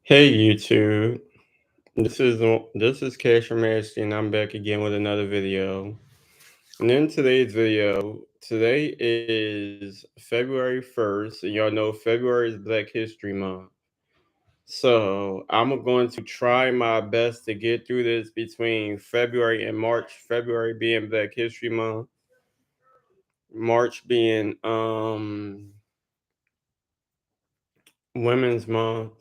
Hey YouTube, this is Cash Majesty, and I'm back again with another video. And in today's video, today is February 1st, and y'all know February is Black History Month. So I'm going to try my best to get through this between February and March. February being Black History Month, March being Women's Month.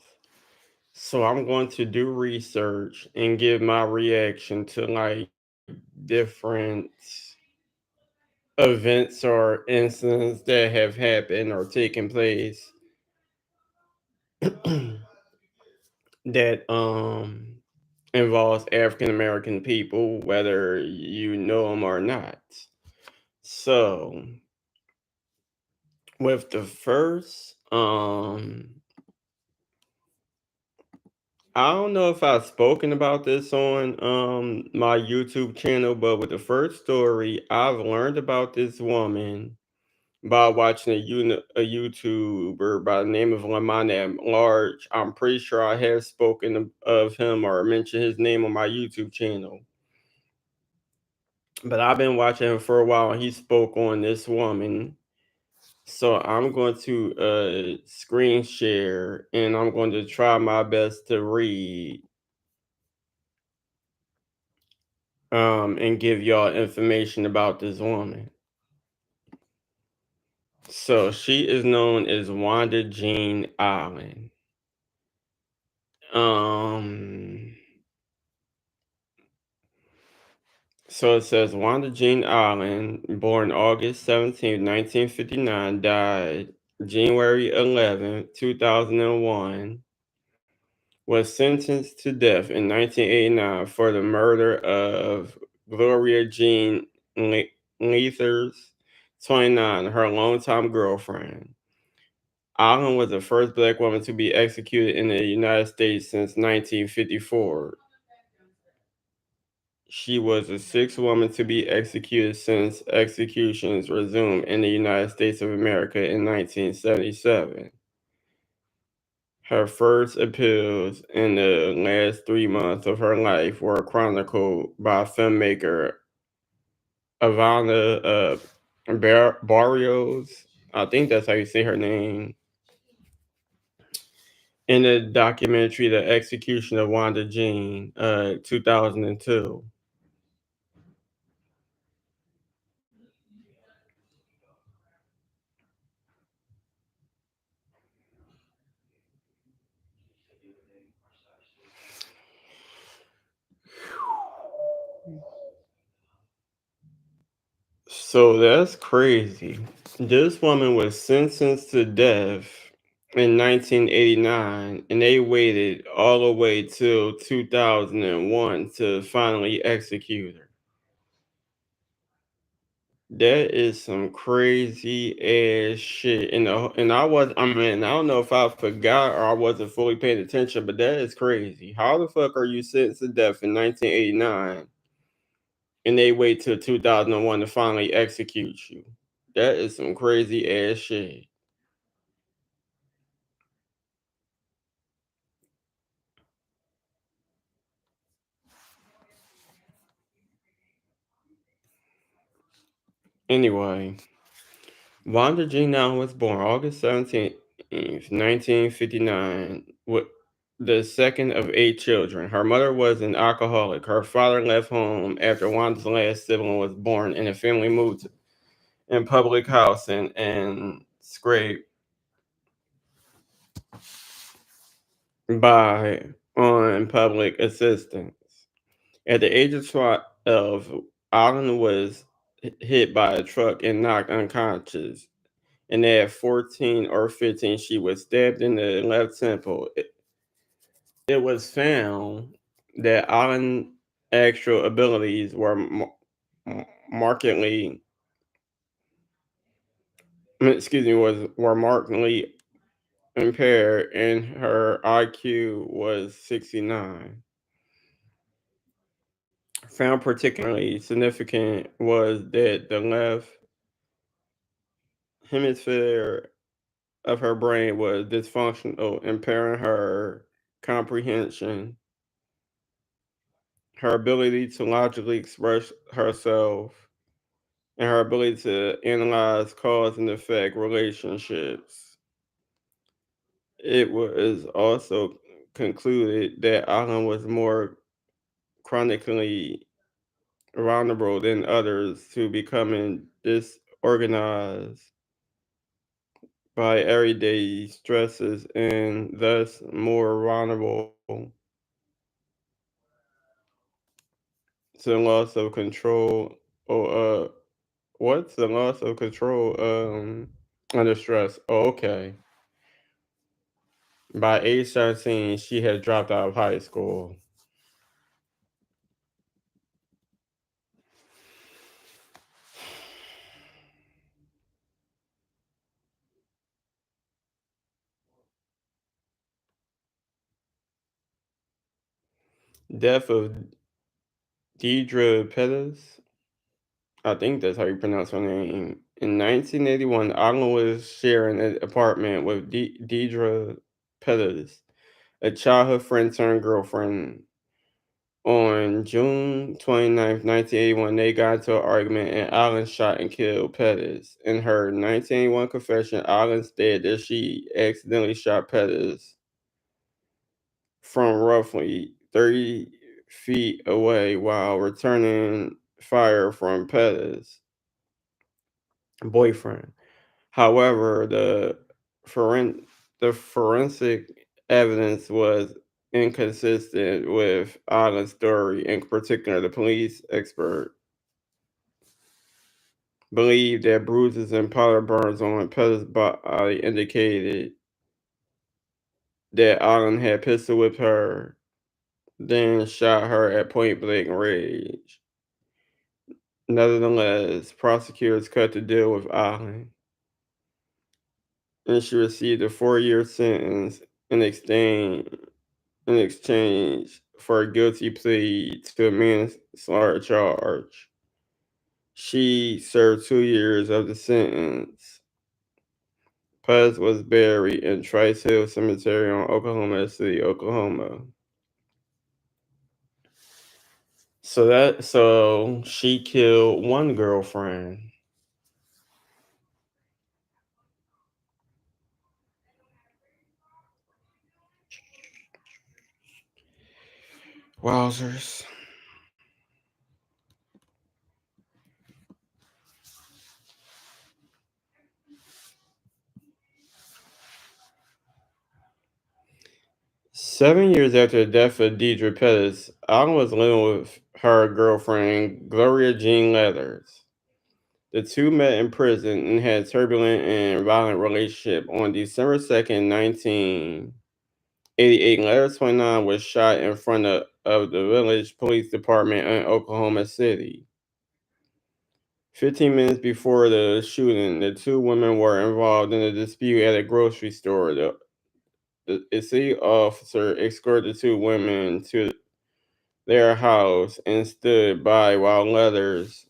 So I'm going to do research and give my reaction to different events or incidents that have happened or taken place that involves African American people, whether you know them or not. So with the first I don't know if I've spoken about this on my YouTube channel, but with the first story, I've learned about this woman by watching a YouTuber by the name of Lamont Large. I'm pretty sure I have spoken of him or mentioned his name on my YouTube channel. But I've been watching him for a while and he spoke on this woman. So I'm going to screen share and I'm going to try my best to read and give y'all information about this woman. So she is known as Wanda Jean Allen. Um, so it says Wanda Jean Allen, born August 17th, 1959, died January 11th, 2001, was sentenced to death in 1989 for the murder of Gloria Jean Leathers, 29, her longtime girlfriend. Allen was the first black woman to be executed in the United States since 1954. She was the sixth woman to be executed since executions resumed in the United States of America in 1977. Her first appeals in the last 3 months of her life were chronicled by filmmaker Ivana Barrios. I think that's how you say her name. In the documentary The Execution of Wanda Jean, 2002. So that's crazy. This woman was sentenced to death in 1989, and they waited all the way till 2001 to finally execute her. That is some crazy ass shit. I don't know if I forgot or I wasn't fully paying attention, but that is crazy. How the fuck are you sentenced to death in 1989 and they wait till 2001 to finally execute you? That is some crazy ass shit. Anyway, Wanda Jean Allen was born August 17th, 1959, with the second of eight children. Her mother was an alcoholic. Her father left home after Wanda's last sibling was born, and the family moved in public housing and scraped by on public assistance. At the age of 12, Allen was hit by a truck and knocked unconscious. And at 14 or 15, she was stabbed in the left temple. It was found that Allen's actual abilities were markedly, were markedly impaired, and her IQ was 69. Found particularly significant was that the left hemisphere of her brain was dysfunctional, impairing her comprehension, her ability to logically express herself, and her ability to analyze cause and effect relationships. It was also concluded that Allen was more chronically vulnerable than others to becoming disorganized by everyday stresses and thus more vulnerable to the loss of control or what's the loss of control under stress. Oh, okay. By age 17, she had dropped out of high school. Death of Deidre Pettis. I think that's how you pronounce her name. In 1981, Allen was sharing an apartment with Deidre Pettis, a childhood friend turned girlfriend. On June 29th, 1981, they got into an argument and Allen shot and killed Pettis. In her 1981 confession, Allen stated that she accidentally shot Pettis from roughly 30 feet away while returning fire from Pettis' boyfriend. However, foren- the forensic evidence was inconsistent with Allen's story. In particular, the police expert believed that bruises and powder burns on Pettis' body indicated that Allen had pistol whipped her, then shot her at point blank range. Nevertheless, prosecutors cut the deal with Allen, and she received a 4-year sentence in exchange for a guilty plea to a manslaughter charge. She served 2 years of the sentence. Pez was buried in Trice Hill Cemetery in Oklahoma City, Oklahoma. So she killed one girlfriend. Wowzers. 7 years after the death of Deidre Pettis, Allen was living with her girlfriend, Gloria Jean Leathers. The two met in prison and had a turbulent and violent relationship. On December 2nd, 1988, Leathers 29 was shot in front of the village police department in Oklahoma City. 15 minutes before the shooting, the two women were involved in a dispute at a grocery store. The city officer escorted the two women to their house and stood by while Leathers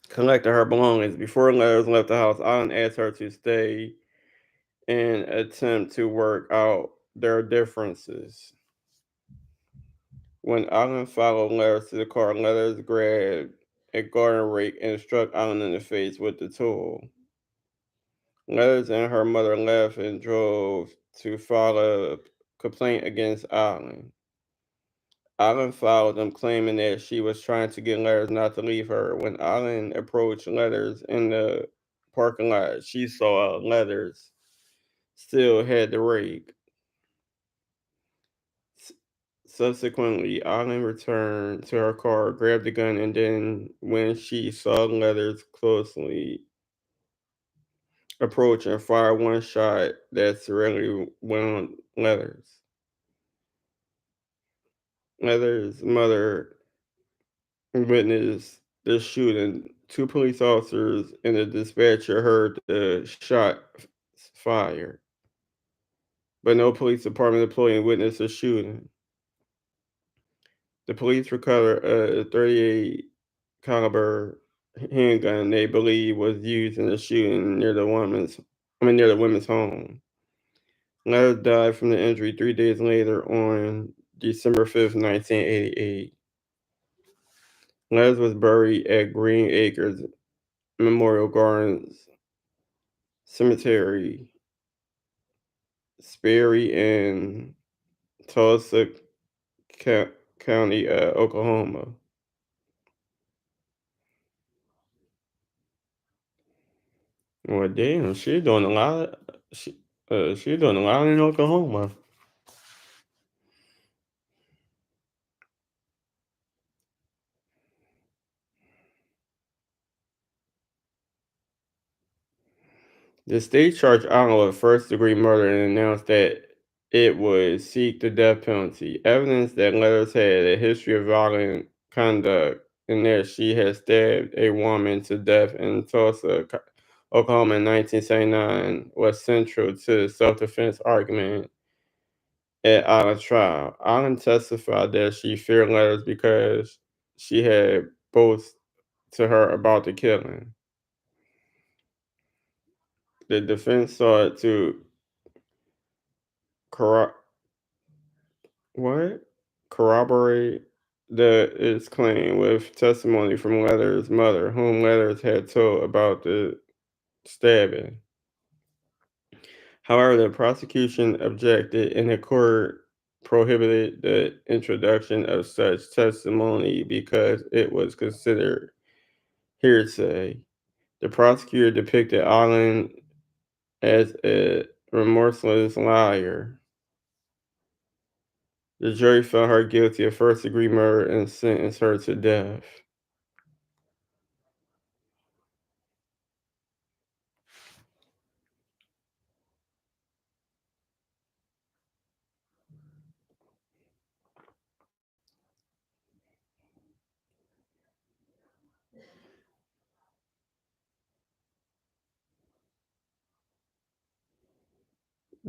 collected her belongings. Before Leathers left the house, Allen asked her to stay and attempt to work out their differences. When Allen followed Leathers to the car, Leathers grabbed a garden rake and struck Allen in the face with the tool. Leathers and her mother left and drove to file a complaint against Allen. Allen followed them, claiming that she was trying to get Leathers not to leave her. When Allen approached Leathers in the parking lot, she saw Leathers still had the rake. S- Subsequently, Allen returned to her car, grabbed the gun, and then, when she saw Leathers closely approach, and fired one shot that severely wounded Leathers. Leathers' mother witnessed the shooting. Two police officers and a dispatcher heard the shot fired, but no police department employee witnessed the shooting. The police recovered a 38 caliber handgun they believe was used in the shooting near the women's home. Letters died from the injury 3 days later on December 5th, 1988. Letters was buried at Green Acres Memorial Gardens Cemetery, Sperry, in Tulsa County, Oklahoma. Well, damn, she doing a lot. She doing a lot in Oklahoma. The state charged Allen with first-degree murder and announced that it would seek the death penalty. Evidence that Letters had a history of violent conduct and that she had stabbed a woman to death in Tulsa, Oklahoma in 1979 was central to the self-defense argument at Allen's trial. Allen testified that she feared Letters because she had boasted to her about the killing. The defense sought to corro- what? Corroborate its claim with testimony from Letters' mother, whom Letters had told about the stabbing. However, the prosecution objected and the court prohibited the introduction of such testimony because it was considered hearsay. The prosecutor depicted Allen as a remorseless liar. The jury found her guilty of first-degree murder and sentenced her to death.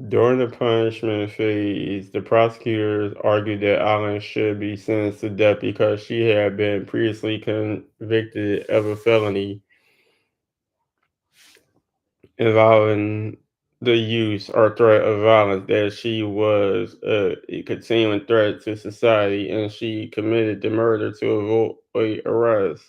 During the punishment phase, the prosecutors argued that Allen should be sentenced to death because she had been previously convicted of a felony involving the use or threat of violence, that she was a continuing threat to society, and she committed the murder to avoid arrest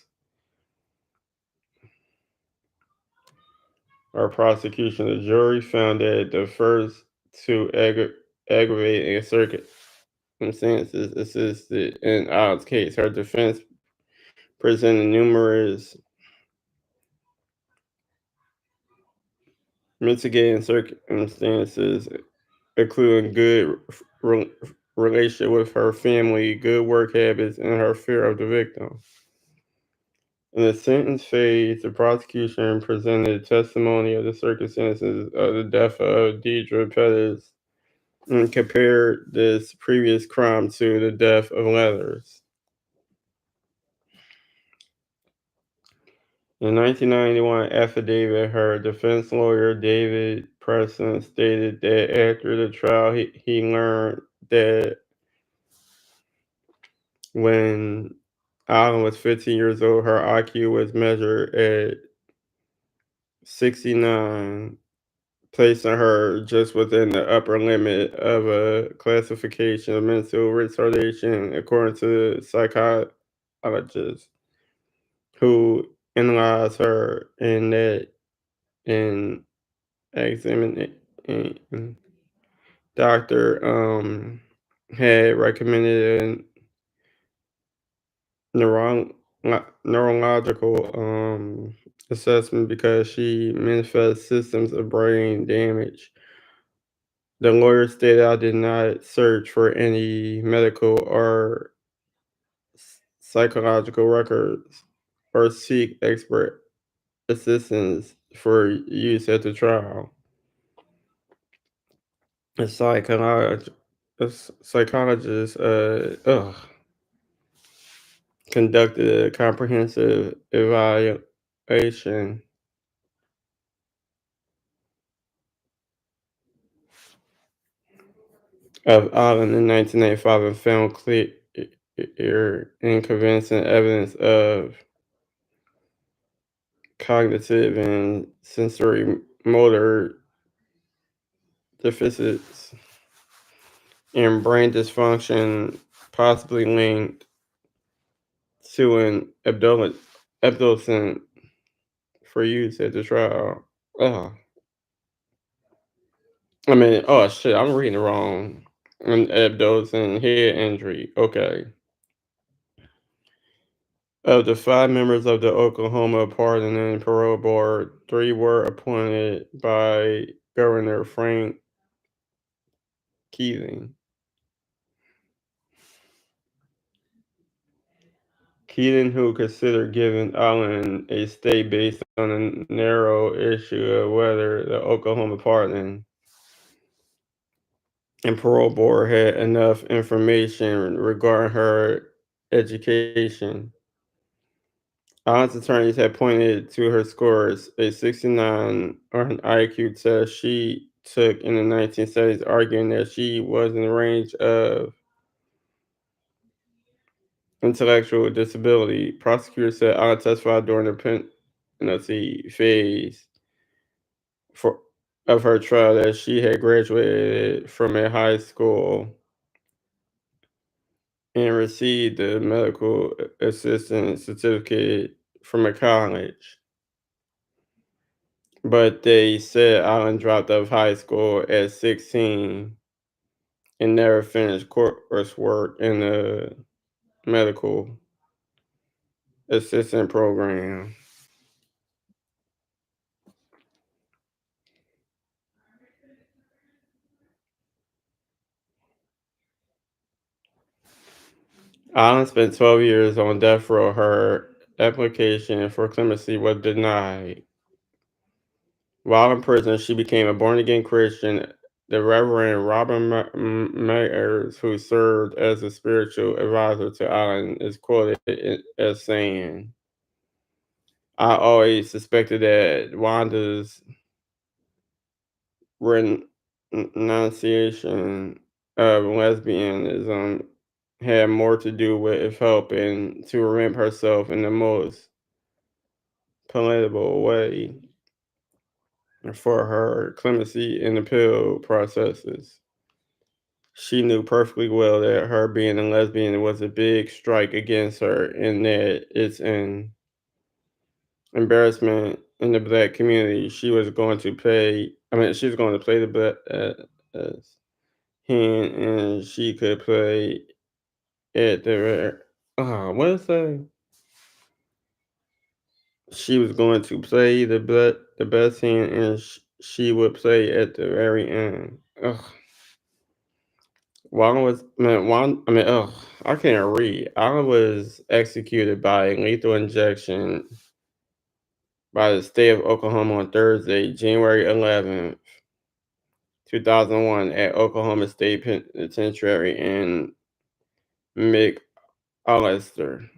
or prosecution. The jury found that the first two aggravating circumstances assisted in Allen's case. Her defense presented numerous mitigating circumstances, including good re- relationship with her family, good work habits, and her fear of the victim. In the sentence phase, the prosecution presented testimony of the circumstances of the death of Deidre Pettis and compared this previous crime to the death of Leathers. In 1991 affidavit, her defense lawyer, David Preston, stated that after the trial, he learned that when Allen was 15 years old, her IQ was measured at 69, placing her just within the upper limit of a classification of mental retardation, according to psychologists who analyzed her in that in examination. Doctor had recommended a neuro- neurological assessment because she manifests systems of brain damage. The lawyer stated I did not search for any medical or psychological records or seek expert assistance for use at the trial. A psychologist conducted a comprehensive evaluation of Allen in 1985 and found clear and convincing evidence of cognitive and sensory motor deficits and brain dysfunction, possibly linked to an abduction for use at the trial. Oh, oh shit, I'm reading it wrong. An abduction head injury. Okay. Of the five members of the Oklahoma Pardon and Parole Board, three were appointed by Governor Frank Keating. Keating, who considered giving Allen a stay based on a narrow issue of whether the Oklahoma Pardon and Parole Board had enough information regarding her education. Allen's attorneys had pointed to her scores, a 69 on an IQ test she took in the 1970s, arguing that she was in the range of intellectual disability. Prosecutors said Allen testified during the penalty phase for of her trial that she had graduated from a high school and received a medical assistant certificate from a college. But they said Allen dropped out of high school at 16 and never finished coursework in the medical assistant program. Allen spent 12 years on death row. Her application for clemency was denied. While in prison, she became a born again Christian. The Reverend Robin Myers, who served as a spiritual advisor to Allen, is quoted as saying, I always suspected that Wanda's renunciation of lesbianism had more to do with helping to remove herself in the most palatable way for her clemency and appeal processes. She knew perfectly well that her being a lesbian was a big strike against her and that it's an embarrassment in the black community. She was going to play the black hand and she could play at what is that? She was going to play the best hand and she would play at the very end. Ugh. Juan was man, Juan. Ugh, I can't read. Allen was executed by lethal injection by the state of Oklahoma on Thursday, January 11th, 2001, at Oklahoma State Penitentiary in McAllister.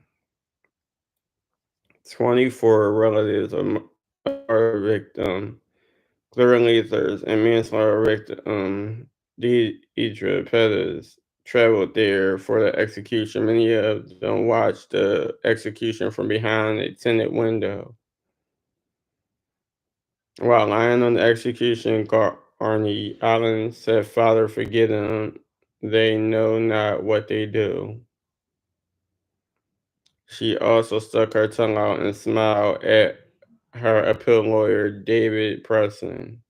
24 relatives of our victim, clearing leaders, and manslaughter victim, Deidre Pettis, traveled there for the execution. Many of them watched the execution from behind a tinted window. While lying on the execution Arnie Allen said, Father, forgive them. They know not what they do. She also stuck her tongue out and smiled at her appeal lawyer, David Preston,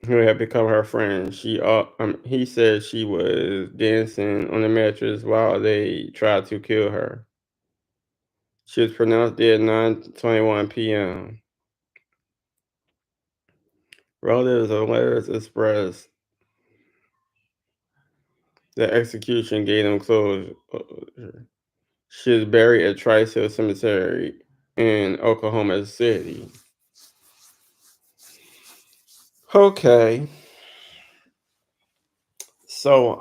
who had become her friend. He said she was dancing on the mattress while they tried to kill her. She was pronounced dead at 9:21 p.m. Relatives of letters expressed the execution gave them closure. She is buried at Trice Hill Cemetery in Oklahoma City. Okay. So,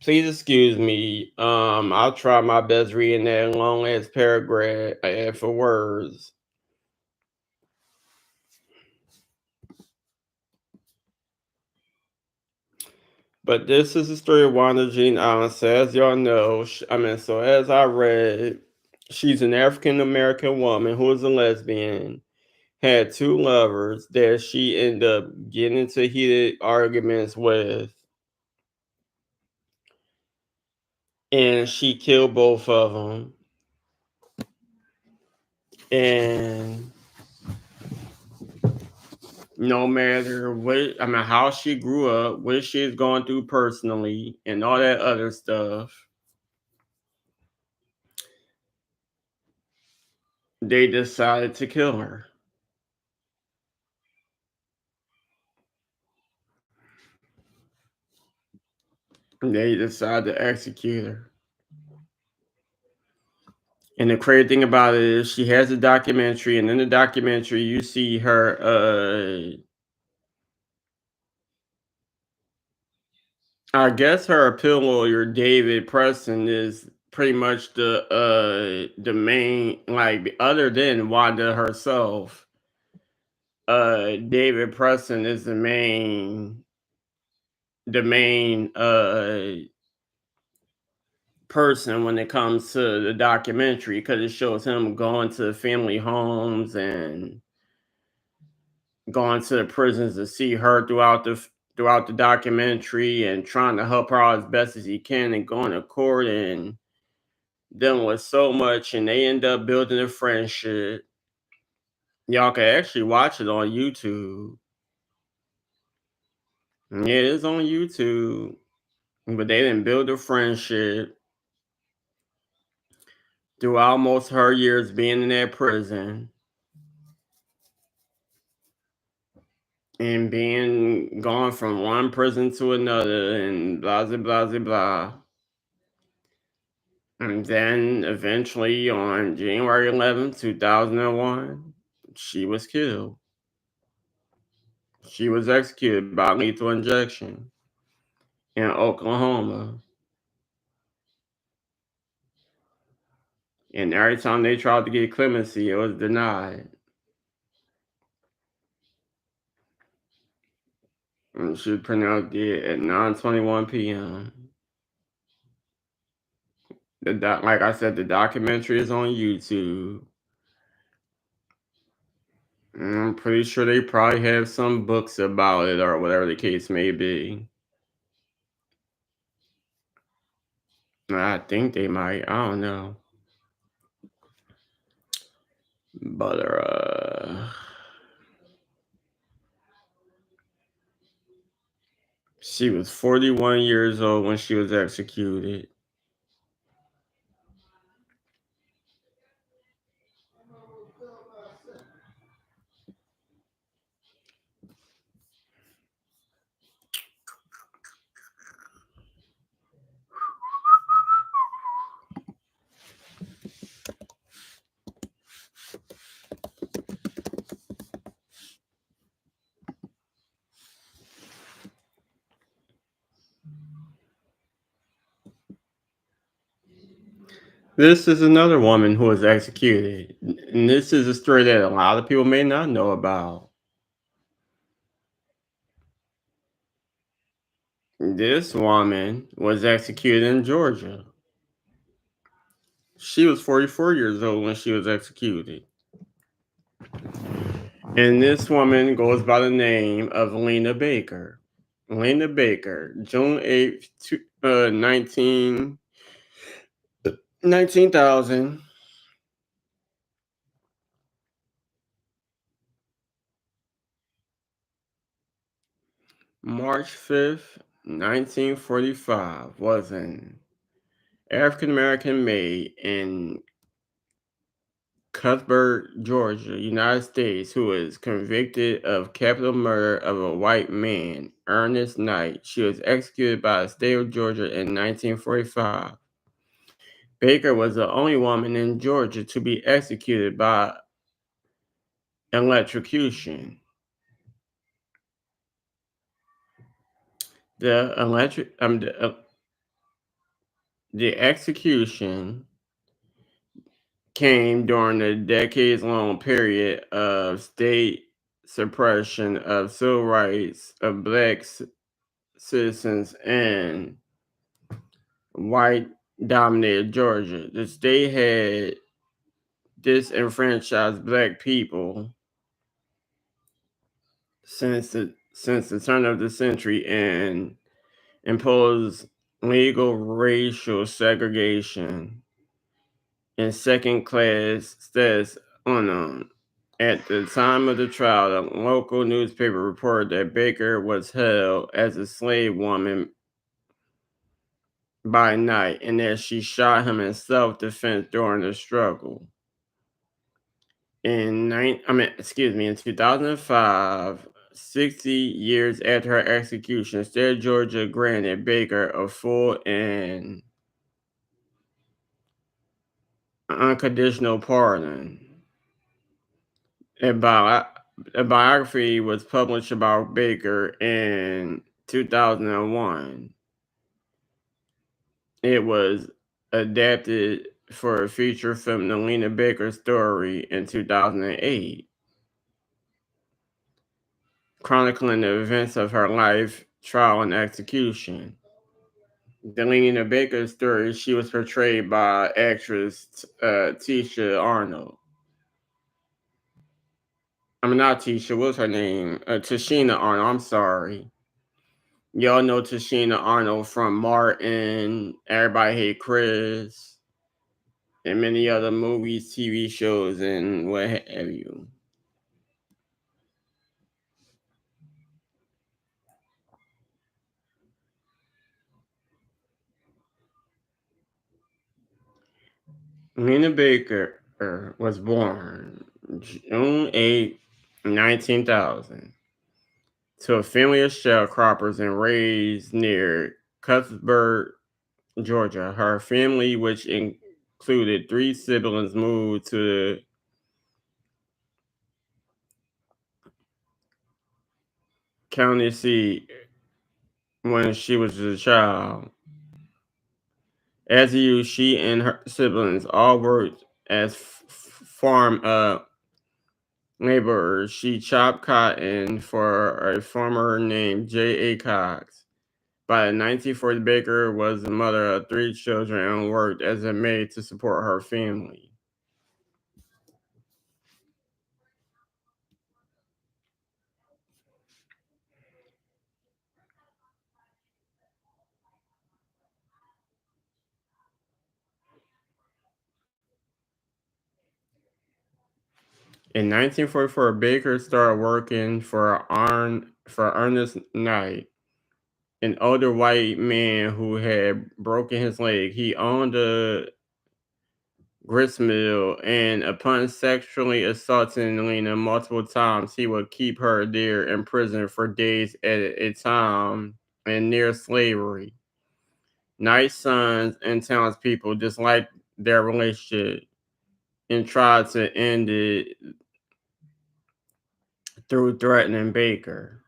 please excuse me. I'll try my best reading that long ass paragraph for words. But this is the story of Wanda Jean Allen. So as y'all know, so as I read, she's an African American woman who is a lesbian had two lovers that she ended up getting into heated arguments with, and she killed both of them. And no matter what, I mean, how she grew up, what she's going through personally, and all that other stuff, they decided to kill her. They decided to execute her. And the crazy thing about it is she has a documentary, and in the documentary you see her I guess her appeal lawyer, David Preston, is pretty much the main, like, other than Wanda herself, David Preston is the main person when it comes to the documentary, because it shows him going to family homes and going to the prisons to see her throughout the documentary, and trying to help her out as best as he can, and going to court and dealing with so much, and they end up building a friendship. Y'all can actually watch it on YouTube. Yeah, it is on YouTube. But they didn't build a friendship through almost her years being in that prison, and being gone from one prison to another, and blah blah blah blah blah. And then eventually on January 11th, 2001, she was killed. She was executed by lethal injection in Oklahoma. And every time they tried to get clemency, it was denied. And she was pronounced dead at 9:21 p.m. Like I said, the documentary is on YouTube. And I'm pretty sure they probably have some books about it, or whatever the case may be. I think they might. I don't know. But she was 41 years old when she was executed. This is another woman who was executed. And this is a story that a lot of people may not know about. This woman was executed in Georgia. She was 44 years old when she was executed. And this woman goes by the name of Lena Baker. Lena Baker, June 8th, 19,000. March 5th, 1945, was an African American maid in Cuthbert, Georgia, United States, who was convicted of capital murder of a white man, Ernest Knight. She was executed by the state of Georgia in 1945. Baker was the only woman in Georgia to be executed by electrocution. The electric the execution came during a decades-long period of state suppression of civil rights of black citizens in white-dominated Georgia. The state had disenfranchised black people since the turn of the century and imposed legal racial segregation and second class status on them. At the time of the trial, a local newspaper reported that Baker was held as a slave woman by night and that she shot him in self-defense during the struggle. In 2005, 60 years after her execution, state of Georgia granted Baker a full and unconditional pardon. A, bio- a biography was published about Baker in 2001. It was adapted for a feature film, The Lena Baker Story, in 2008, chronicling the events of her life, trial, and execution. The Lena Baker Story, she was portrayed by actress Tisha Arnold. I mean, not Tisha, what's her name? Tashina Arnold, I'm sorry. Y'all know Tashina Arnold from Martin, Everybody Hate Chris, and many other movies, TV shows, and what have you. Lena Baker was born June 8, 19,000, to a family of sharecroppers and raised near Cuthbert, Georgia. Her family, which included three siblings, moved to the county seat when she was a child. As a youth, she and her siblings all worked as farm laborers. She chopped cotton for a farmer named J.A. Cox. By the 1940s, Baker was the mother of three children and worked as a maid to support her family. In 1944, Baker started working for Ernest Knight, an older white man who had broken his leg. He owned a gristmill, and upon sexually assaulting Lena multiple times, he would keep her there in prison for days at a time and near slavery. Knight's sons and townspeople disliked their relationship and tried to end it through threatening Baker.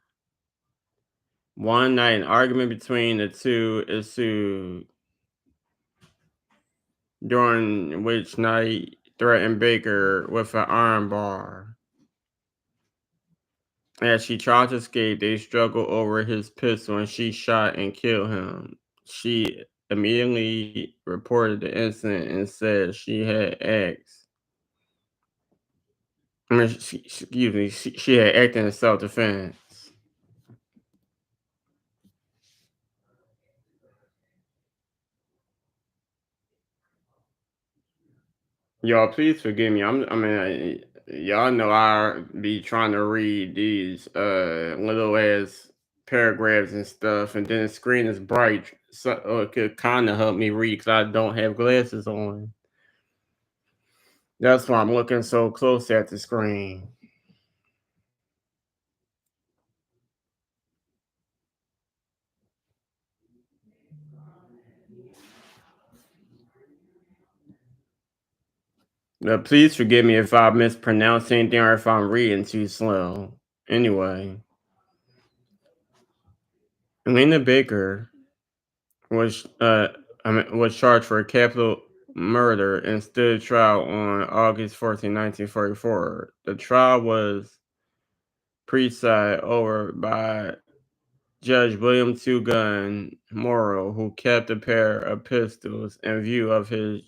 One night, an argument between the two ensued, during which Knight threatened Baker with an iron bar. As she tried to escape, they struggled over his pistol and she shot and killed him. She immediately reported the incident and said she had asked. Excuse me, she had acted in self defense. Y'all, please forgive me. Y'all know I be trying to read these little ass paragraphs and stuff, and then the screen is bright, so it could kind of help me read because I don't have glasses on. That's why I'm looking so close at the screen. Now, please forgive me if I mispronounce anything or if I'm reading too slow. Anyway, Elena Baker was was charged for capital murder and stood trial on August 14, 1944. The trial was presided over by Judge William Two Gun Morrow, who kept a pair of pistols in view of his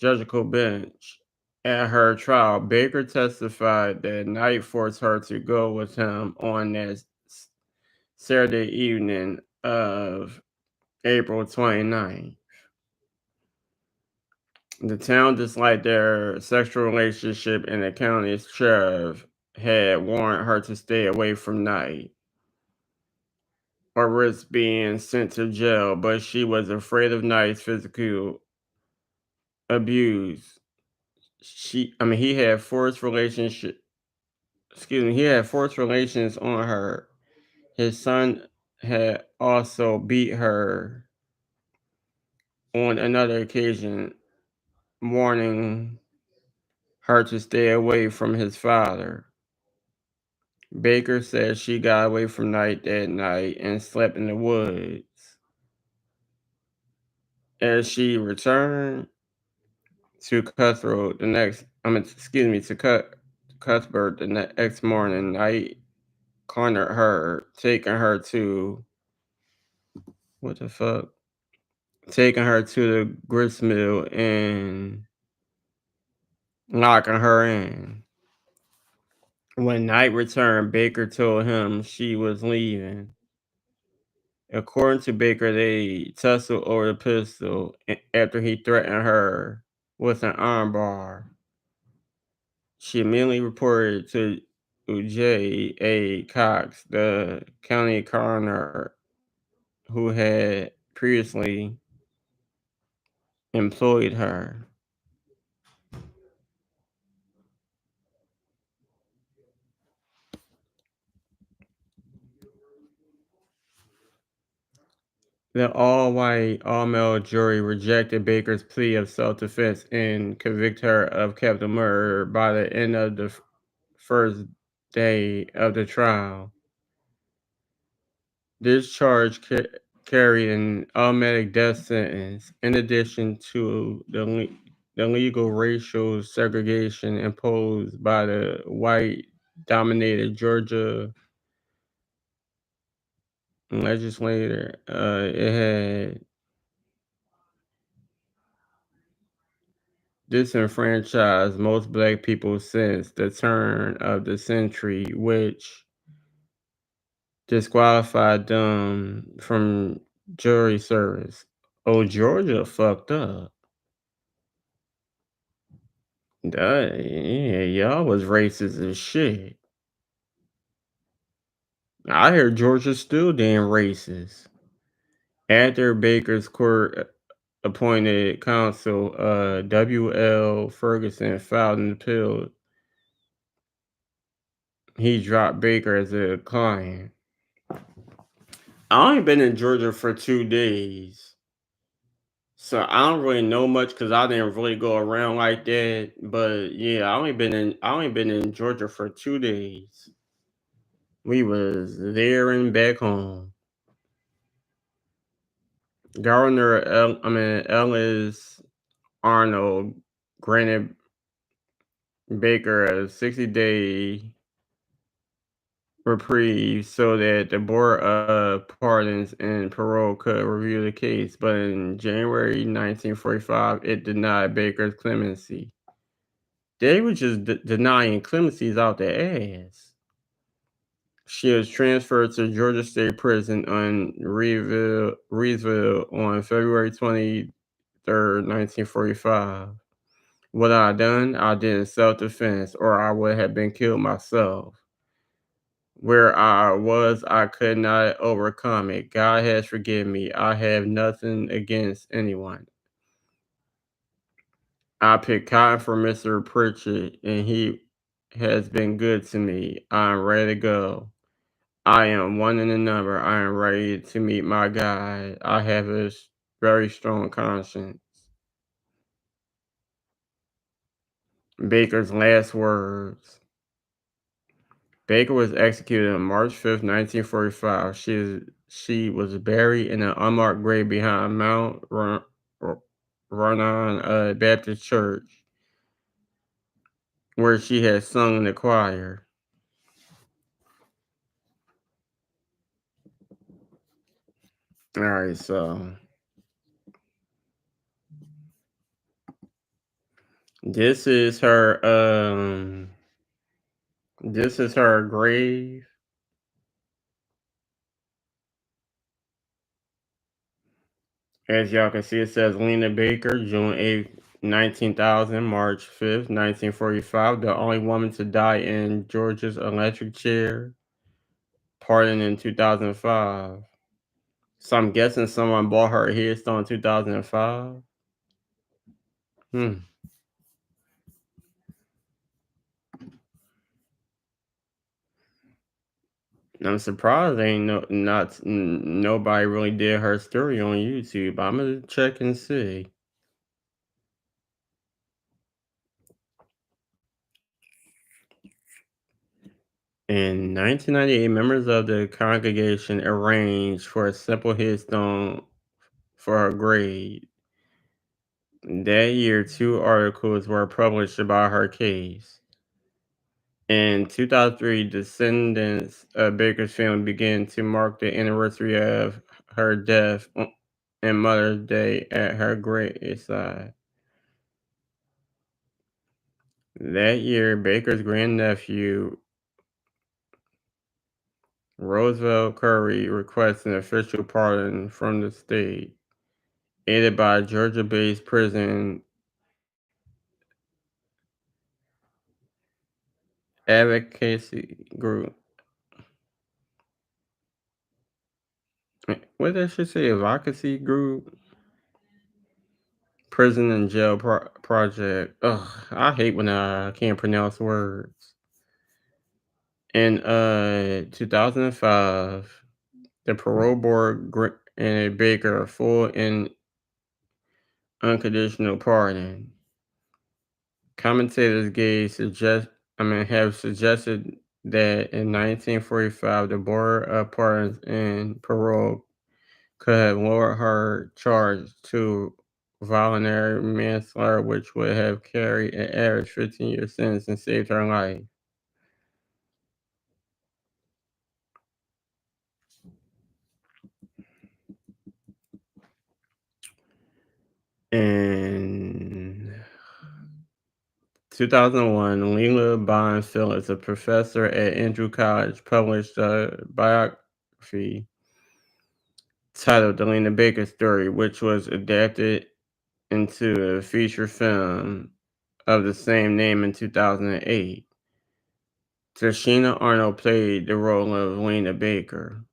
judicial bench. At her trial, Baker testified that Knight forced her to go with him on that Saturday evening of April 29th. The town disliked their sexual relationship, and the county sheriff had warned her to stay away from Knight or risk being sent to jail, but she was afraid of Knight's physical abuse. He had forced he had forced relations on her. His son had also beat her on another occasion, warning her to stay away from his father. Baker said she got away from Knight that night and slept in the woods. As she returned to Cutthroat the next, I mean, excuse me, to Cuthbert the next morning, Knight cornered her, taking her to what the fuck? Taking her to the grist mill and locking her in. When Knight returned, Baker told him she was leaving. According to Baker, they tussled over the pistol after he threatened her with an armbar. She immediately reported to J.A. Cox, the county coroner who had previously employed her. The all-white, all-male jury rejected Baker's plea of self-defense and convicted her of capital murder by the end of the first day of the trial. This charge carried an automatic death sentence, in addition to the legal racial segregation imposed by the white-dominated Georgia legislature. It had disenfranchised most black people since the turn of the century, which disqualified them from jury service. Oh, Georgia fucked up. Yeah, y'all was racist as shit. I hear Georgia's still damn racist. After Baker's court appointed counsel, W.L. Ferguson filed an appeal. He dropped Baker as a client. I only been in Georgia for 2 days. So I don't really know much because I didn't really go around like that. But yeah, I only been in Georgia for 2 days. We was there and back home. Ellis Arnold granted Baker a 60-day reprieve so that the Board of Pardons and Parole could review the case, but in January 1945, it denied Baker's clemency. They were just denying clemencies out their ass. She was transferred to Georgia State Prison on Reedsville on February 23rd, 1945. What I done? I did in self-defense, or I would have been killed myself. Where I was, I could not overcome it. God has forgiven me. I have nothing against anyone. I picked cotton for Mr. Pritchett, and he has been good to me. I'm ready to go. I am one in the number. I am ready to meet my God. I have a very strong conscience. Baker's last words. Baker was executed on March 5th, 1945. She was buried in an unmarked grave behind Mount Vernon Baptist Church, where she had sung in the choir. All right, so This is her. This is her grave. As y'all can see, it says Lena Baker, June 8th, 19,000, March 5th, 1945, the only woman to die in Georgia's electric chair, pardoned in 2005. So I'm guessing someone bought her a headstone in 2005. Hmm. I'm surprised ain't nobody really did her story on YouTube. I'm gonna check and see. In 1998, members of the congregation arranged for a simple headstone for her grave. That year, two articles were published about her case. In 2003, descendants of Baker's family began to mark the anniversary of her death and Mother's Day at her graveside. That year, Baker's grandnephew, Roosevelt Curry, requested an official pardon from the state, aided by a Georgia-based prison advocacy group. What did she say? Advocacy group? Prison and Jail Project. Ugh, I hate when I can't pronounce words. In 2005, the parole board granted Baker a full and unconditional pardon. Commentators have suggested that in 1945, the Board of Pardons and Parole could have lowered her charge to voluntary manslaughter, which would have carried an average 15-year sentence and saved her life. In 2001, Leela Bond Phillips, a professor at Andrew College, published a biography titled The Lena Baker Story, which was adapted into a feature film of the same name in 2008. Tashina Arnold played the role of Lena Baker.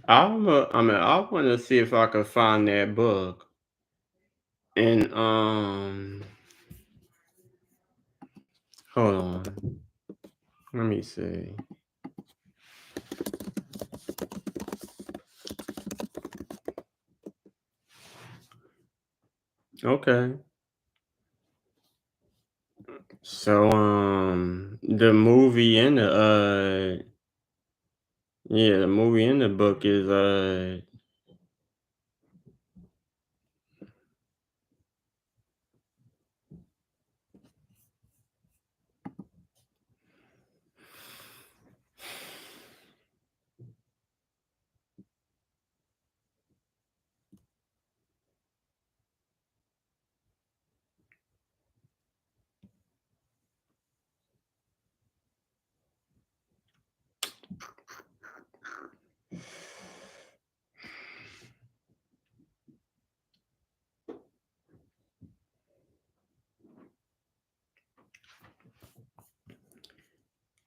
I want to see if I could find that book. And hold on. Let me see. Okay. So the movie in the yeah, the movie in the book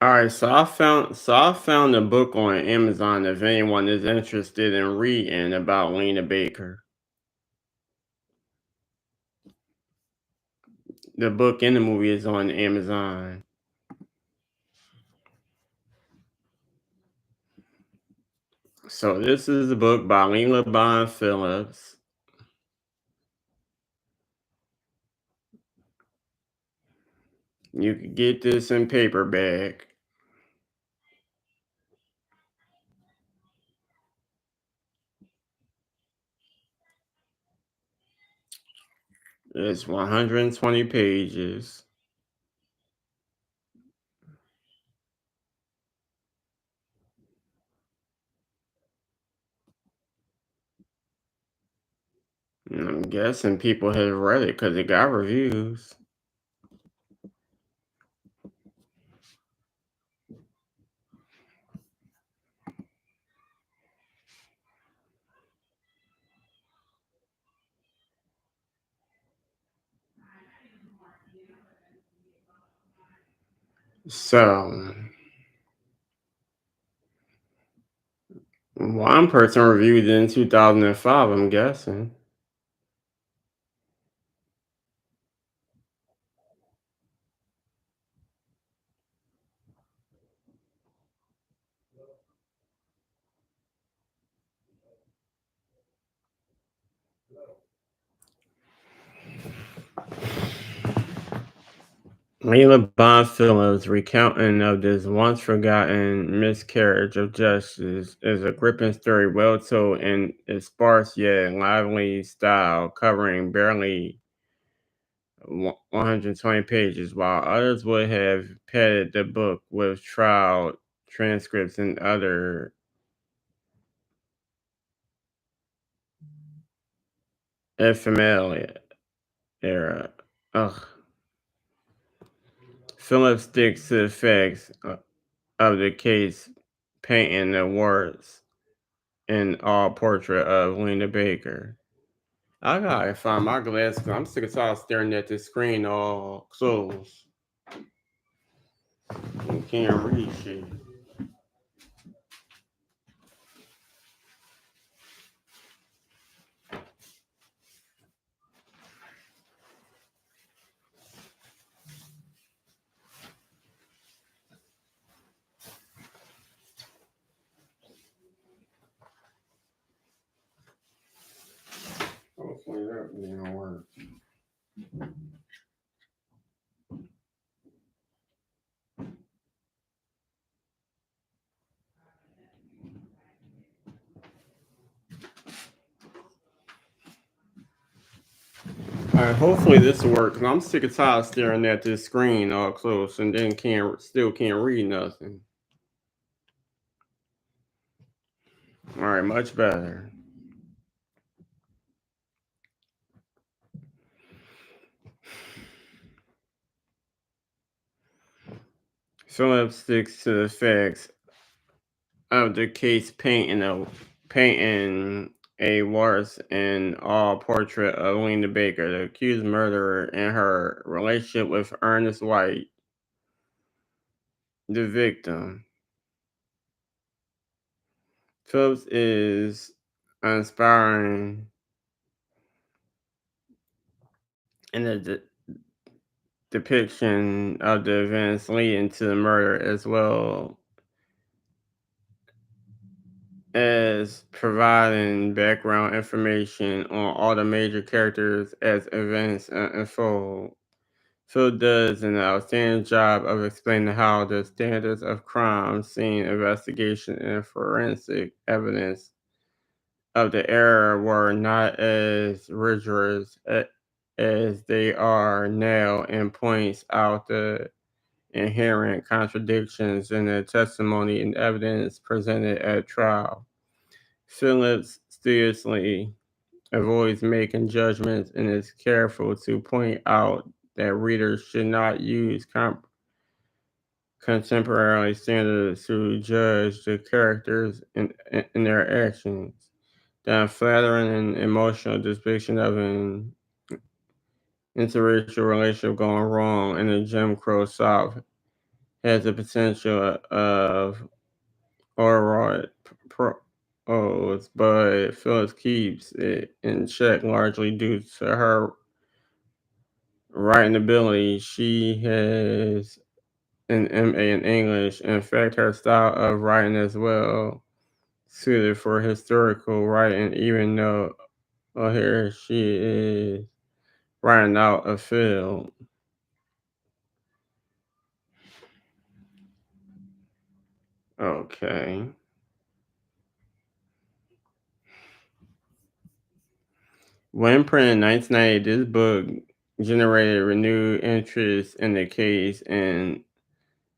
all right, so I found the book on Amazon if anyone is interested in reading about Lena Baker. The book and the movie is on Amazon. So this is a book by Lena Bond Phillips. You can get this in paperback. It's 120 pages. I'm guessing people have read it because it got reviews. So, one person reviewed it in 2005, I'm guessing. Leila Bond Phillips' recounting of this once forgotten miscarriage of justice is a gripping story well told in its sparse yet lively style, covering barely 120 pages, while others would have padded the book with trial transcripts and other ephemeral era. Ugh. Phillips sticks to the facts of the case, painting the warts and all portrait of Lena Baker. I gotta find my glasses 'cause I'm sick and tired of staring at this screen all closed. I can't read shit. Hopefully that didn't work. Alright, hopefully this will work because I'm sick and tired of staring at this screen all close and then can't read nothing. Alright, much better. Phillips sticks to the facts of the case, painting a worse and all portrait of Lena Baker, the accused murderer, and her relationship with Ernest White, the victim. Phillips is inspiring in the depiction of the events leading to the murder, as well as providing background information on all the major characters as events unfold. Phil does an outstanding job of explaining how the standards of crime scene investigation and forensic evidence of the era were not as rigorous as they are now, and points out the inherent contradictions in the testimony and evidence presented at trial. Phillips studiously avoids making judgments and is careful to point out that readers should not use contemporary standards to judge the characters in their actions. The unflattering and emotional depiction of an interracial relationship going wrong in the Jim Crow South has the potential of overwrought prose, but Phyllis keeps it in check largely due to her writing ability. She has an MA in English. In fact, her style of writing is well suited for historical writing, even though here she is writing out a film. Okay. When printed in 1990, this book generated renewed interest in the case and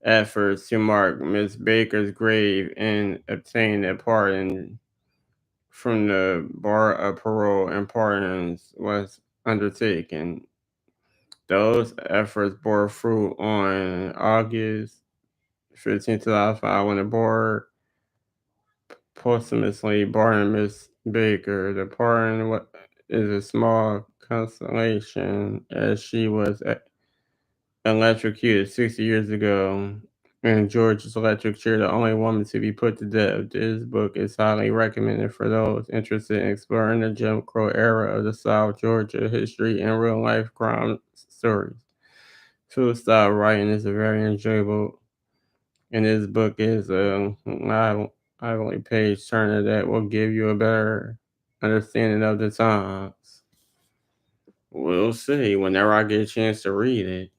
efforts to mark Miss Baker's grave and obtain a pardon from the bar of parole and pardons was undertaken. Those efforts bore fruit on August 15, 2005, when the board posthumously pardoned Miss Baker. The pardon is a small consolation, as she was electrocuted 60 years ago in Georgia's electric chair, the only woman to be put to death. This book is highly recommended for those interested in exploring the Jim Crow era of the South, Georgia history, and real life crime stories. True style writing is a very enjoyable, and this book is a lively page turner that will give you a better understanding of the times. We'll see whenever I get a chance to read it.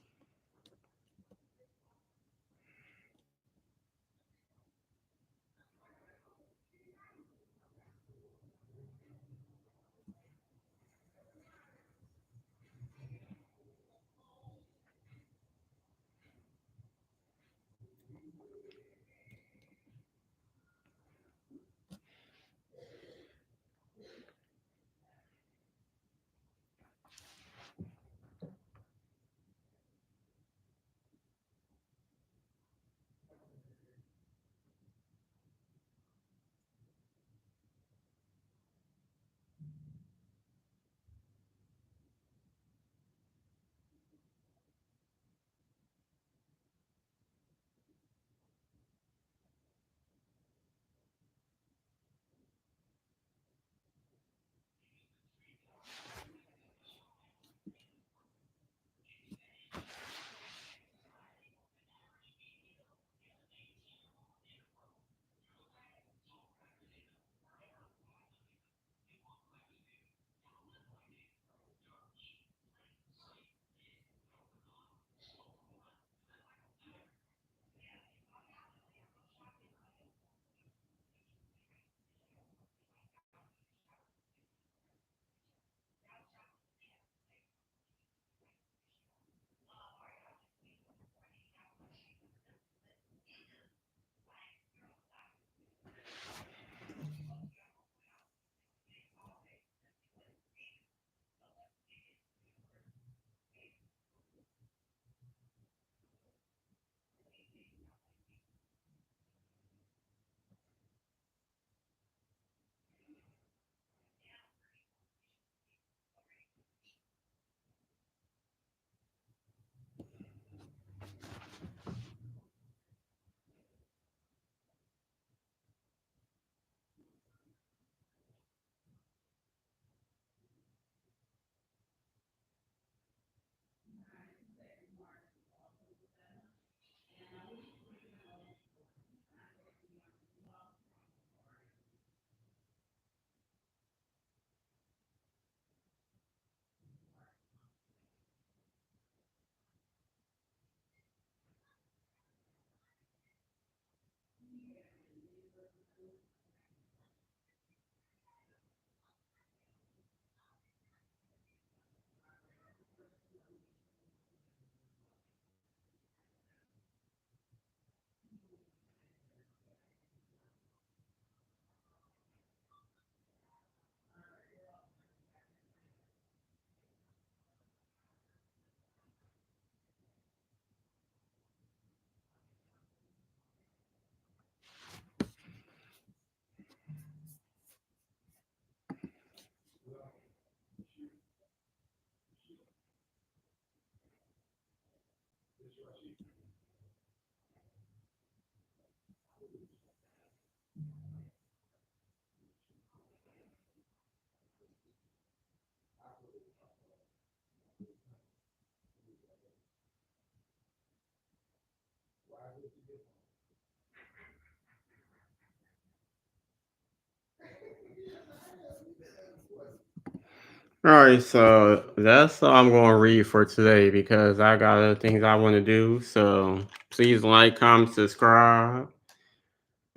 All right, so that's all I'm going to read for today because I got other things I want to do. So please like, comment, subscribe,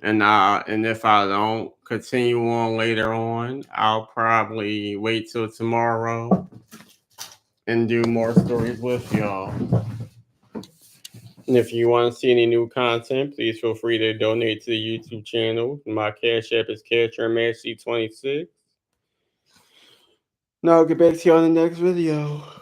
and if I don't continue on later on, I'll probably wait till tomorrow and do more stories with y'all. And if you want to see any new content, please feel free to donate to the YouTube channel. My Cash App is CashRMaxC26. Now I'll get back to you on the next video.